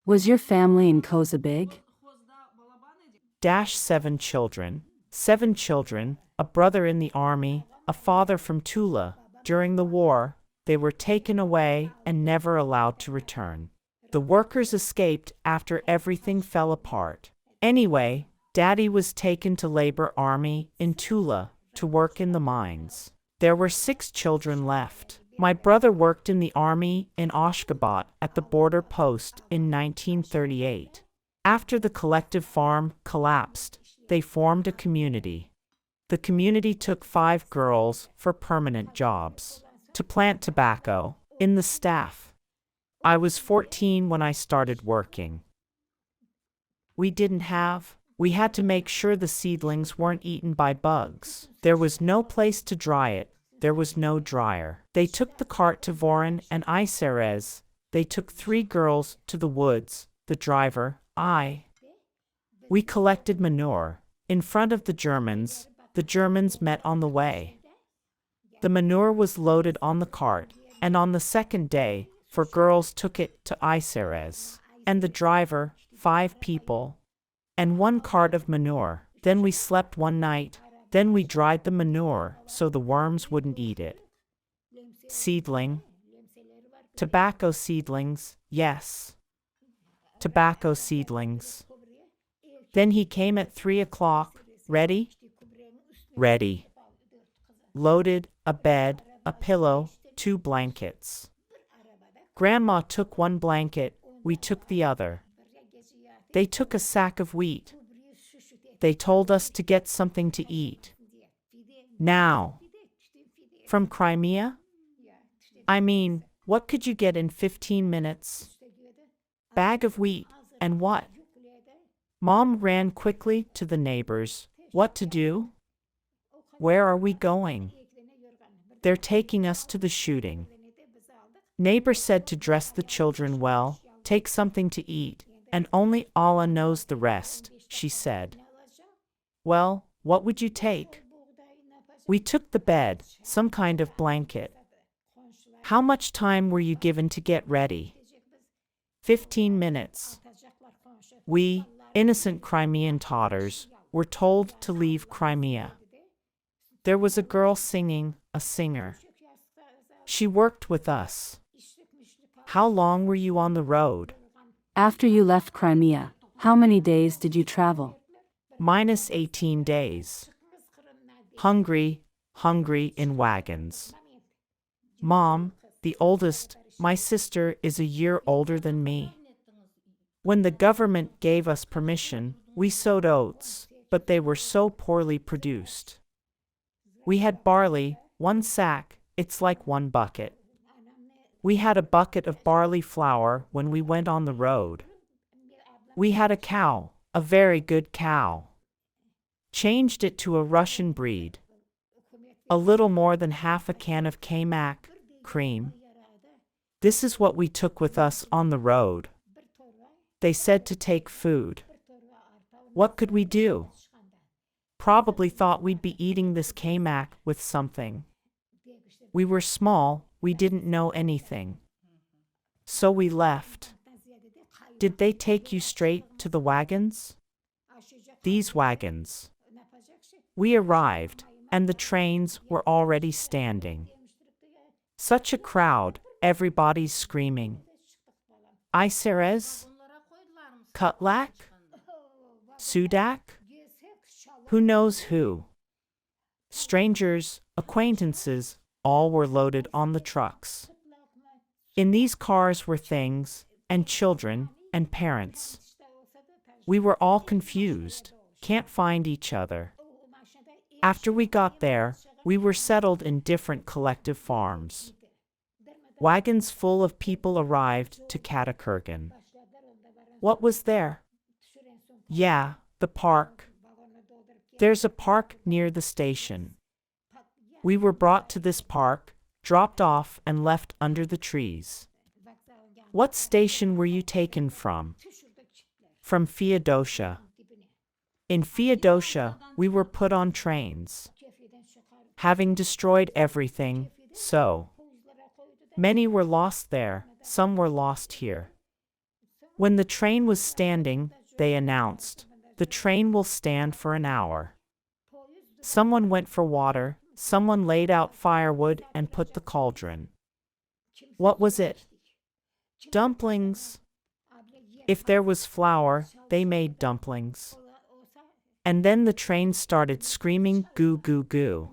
Was your family in Koza big? 7 children. 7 children, a brother in the army, a father from Tula. During the war, they were taken away and never allowed to return. The workers escaped after everything fell apart. Anyway, Daddy was taken to labor army in Tula to work in the mines. There were 6 children left. My brother worked in the army in Ashgabat at the border post in 1938. After the collective farm collapsed, they formed a community. The community took 5 girls for permanent jobs to plant tobacco in the staff. I was 14 when I started working. We had to make sure the seedlings weren't eaten by bugs. There was no place to dry it. There was no dryer. They took the cart to Voron and Iserez. They took 3 girls to the woods, the driver, I. We collected manure. In front of the Germans met on the way. The manure was loaded on the cart, and on the second day, 4 girls took it to Iserez. And the driver, 5 people, and 1 cart of manure. Then we slept one night. Then we dried the manure so the worms wouldn't eat it. Seedling. Tobacco seedlings, yes. Tobacco seedlings. Then he came at 3 o'clock. Ready? Ready. Loaded, a bed, a pillow, 2 blankets. Grandma took 1 blanket, we took the other. They took a sack of wheat. They told us to get something to eat. Now. From Crimea? I mean, what could you get in 15 minutes? Bag of wheat, and what? Mom ran quickly to the neighbors. What to do? Where are we going? They're taking us to the shooting. Neighbor said to dress the children well, take something to eat, and only Allah knows the rest, she said. Well, what would you take? We took the bed, some kind of blanket. How much time were you given to get ready? 15 minutes. We, innocent Crimean Tatars, were told to leave Crimea. There was a girl singing, a singer. She worked with us. How long were you on the road? After you left Crimea, how many days did you travel? -18 days. Hungry in wagons. Mom, the oldest, my sister is a year older than me. When the government gave us permission, we sowed oats, but they were so poorly produced. We had barley, 1 sack, it's like 1 bucket. We had a bucket of barley flour when we went on the road. We had a cow, a very good cow. Changed it to a Russian breed. A little more than half a can of Kaymak, cream. This is what we took with us on the road. They said to take food. What could we do? Probably thought we'd be eating this Kaymak with something. We were small, we didn't know anything. So we left. Did they take you straight to the wagons? These wagons. We arrived, and the trains were already standing. Such a crowd, everybody's screaming. Iserez? Kutlak? Sudak? Who knows who? Strangers, acquaintances, all were loaded on the trucks. In these cars were things, and children, and parents. We were all confused, can't find each other. After we got there, we were settled in different collective farms. Wagons full of people arrived to Katakurgan. What was there? Yeah, the park. There's a park near the station. We were brought to this park, dropped off and left under the trees. What station were you taken from? From Feodosia. In Feodosia, we were put on trains. Having destroyed everything, so many were lost there, some were lost here. When the train was standing, they announced, "The train will stand for an hour." Someone went for water, someone laid out firewood and put the cauldron. What was it? Dumplings. If there was flour, they made dumplings. And then the train started screaming goo goo goo.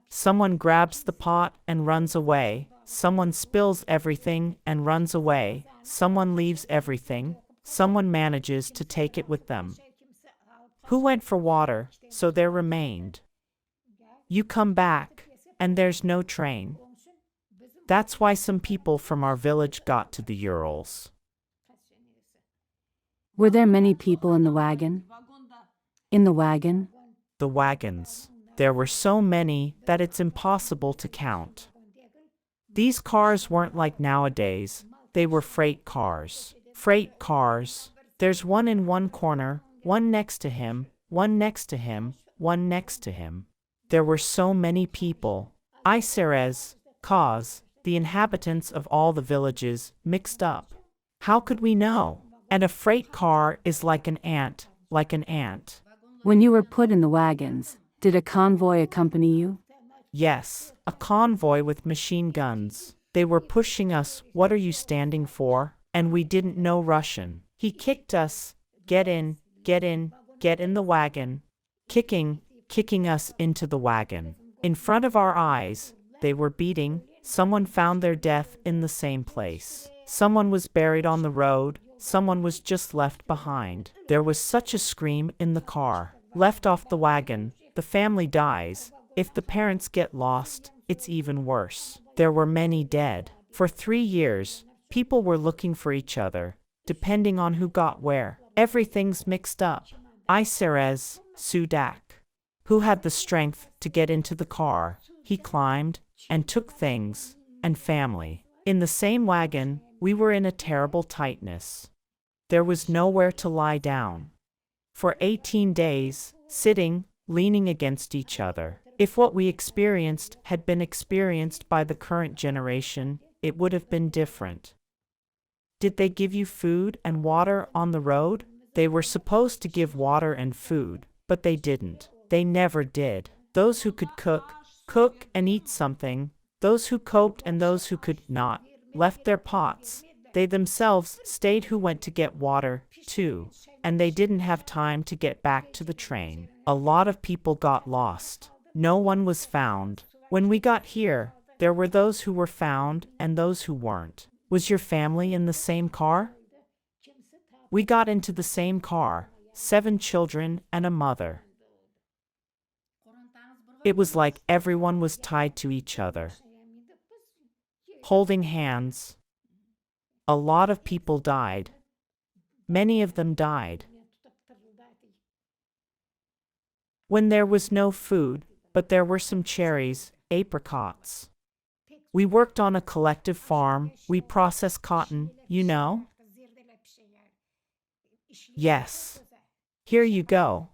Someone grabs the pot and runs away, someone spills everything and runs away, someone leaves everything, someone manages to take it with them. Who went for water, so there remained. You come back, and there's no train. That's why some people from our village got to the Urals. Were there many people in the wagon? In the wagon? The wagons. There were so many that it's impossible to count. These cars weren't like nowadays, they were freight cars. Freight cars. There's one in one corner, one next to him, one next to him, one next to him. There were so many people. Iseres, cause, the inhabitants of all the villages, mixed up. How could we know? And a freight car is like an ant, like an ant. When you were put in the wagons, did a convoy accompany you? Yes, a convoy with machine guns. They were pushing us, "What are you standing for?" And we didn't know Russian. He kicked us, "Get in, get in, get in the wagon." Kicking us into the wagon. In front of our eyes, they were beating. Someone found their death in the same place. Someone was buried on the road, someone was just left behind. There was such a scream in the car. Left off the wagon, the family dies. If the parents get lost, it's even worse. There were many dead. For 3 years, people were looking for each other, depending on who got where. Everything's mixed up. Iseres, Sudak. Who had the strength to get into the car? He climbed, and took things, and family. In the same wagon, we were in a terrible tightness. There was nowhere to lie down. For 18 days, sitting, leaning against each other. If what we experienced had been experienced by the current generation, it would have been different. Did they give you food and water on the road? They were supposed to give water and food, but they didn't. They never did. Those who could cook and eat something. Those who coped and those who could not, left their pots. They themselves stayed who went to get water, too. And they didn't have time to get back to the train. A lot of people got lost. No one was found. When we got here, there were those who were found and those who weren't. Was your family in the same car? We got into the same car, 7 children and a mother. It was like everyone was tied to each other, holding hands. A lot of people died. Many of them died. When there was no food, but there were some cherries, apricots. We worked on a collective farm, we processed cotton, you know? Yes. Here you go.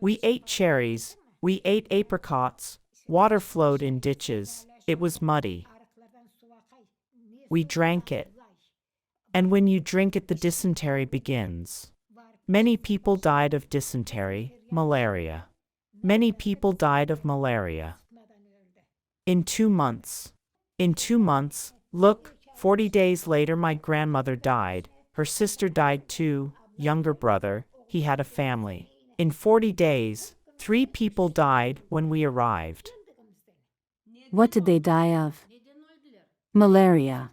We ate cherries, we ate apricots, water flowed in ditches, it was muddy. We drank it. And when you drink it, the dysentery begins. Many people died of dysentery, malaria. Many people died of malaria. In 2 months. In 2 months, look, 40 days later my grandmother died, her sister died too, younger brother, he had a family. In 40 days, 3 people died when we arrived. What did they die of? Malaria.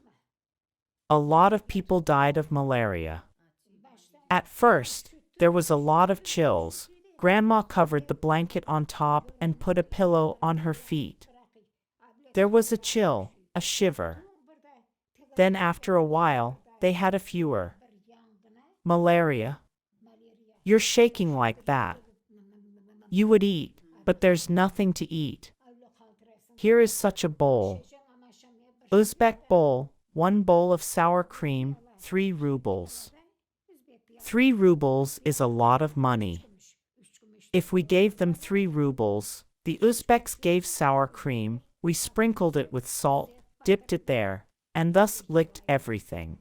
A lot of people died of malaria. At first, there was a lot of chills. Grandma covered the blanket on top and put a pillow on her feet. There was a chill, a shiver. Then after a while, they had a fewer. Malaria. You're shaking like that. You would eat, but there's nothing to eat. Here is such a bowl. Uzbek bowl, 1 bowl of sour cream, 3 rubles. 3 rubles is a lot of money. If we gave them 3 rubles, the Uzbeks gave sour cream, we sprinkled it with salt, dipped it there, and thus licked everything.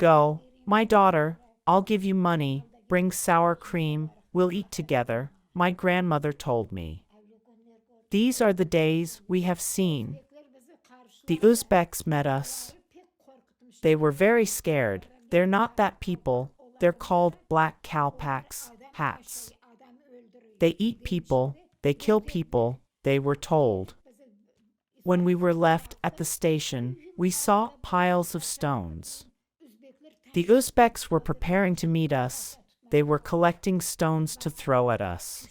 Go, my daughter, I'll give you money, bring sour cream, we'll eat together, my grandmother told me. These are the days we have seen. The Uzbeks met us. They were very scared. They're not that people, they're called black cowpacks, hats. They eat people, they kill people, they were told. When we were left at the station, we saw piles of stones. The Uzbeks were preparing to meet us. They were collecting stones to throw at us.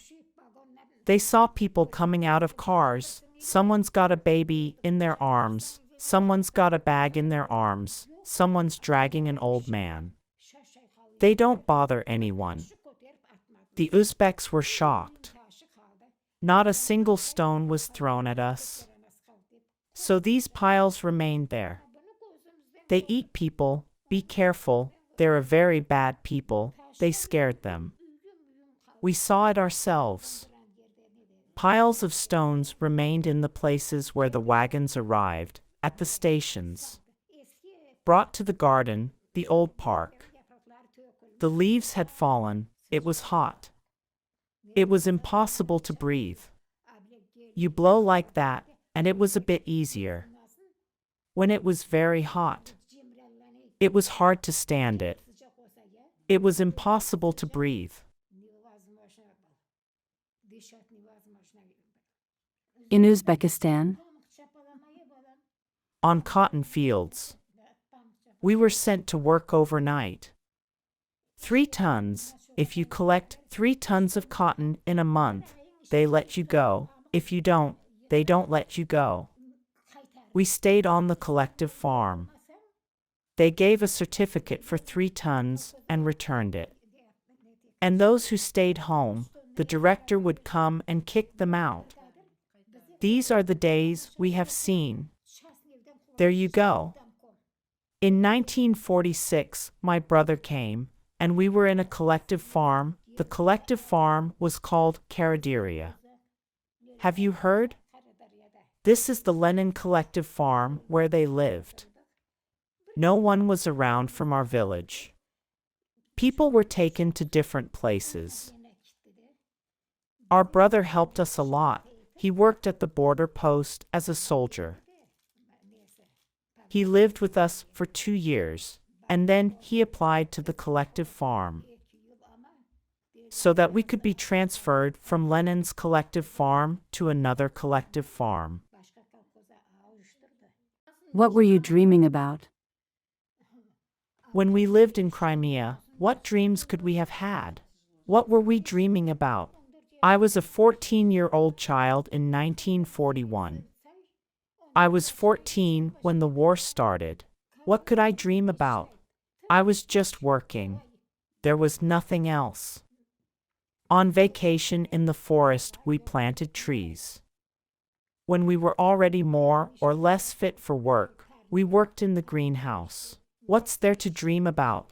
They saw people coming out of cars. Someone's got a baby in their arms. Someone's got a bag in their arms. Someone's dragging an old man. They don't bother anyone. The Uzbeks were shocked. Not a single stone was thrown at us. So these piles remained there. They eat people, be careful, they're a very bad people, they scared them. We saw it ourselves. Piles of stones remained in the places where the wagons arrived, at the stations. Brought to the garden, the old park. The leaves had fallen, it was hot. It was impossible to breathe. You blow like that, and it was a bit easier. When it was very hot, it was hard to stand it. It was impossible to breathe. In Uzbekistan, On cotton fields. We were sent to work overnight. 3 tons, if you collect 3 tons of cotton in a month, they let you go. If you don't, they don't let you go. We stayed on the collective farm. They gave a certificate for 3 tons and returned it. And those who stayed home, the director would come and kick them out. These are the days we have seen. There you go. In 1946, my brother came, and we were in a collective farm. The collective farm was called Karaderia. Have you heard? This is the Lenin collective farm where they lived. No one was around from our village. People were taken to different places. Our brother helped us a lot. He worked at the border post as a soldier. He lived with us for 2 years, and then he applied to the collective farm so that we could be transferred from Lenin's collective farm to another collective farm. what were you dreaming about? When we lived in Crimea, what dreams could we have had? What were we dreaming about? I was a 14-year-old child in 1941. I was 14 when the war started. What could I dream about? I was just working. There was nothing else. On vacation in the forest, we planted trees. When we were already more or less fit for work, we worked in the greenhouse. What's there to dream about?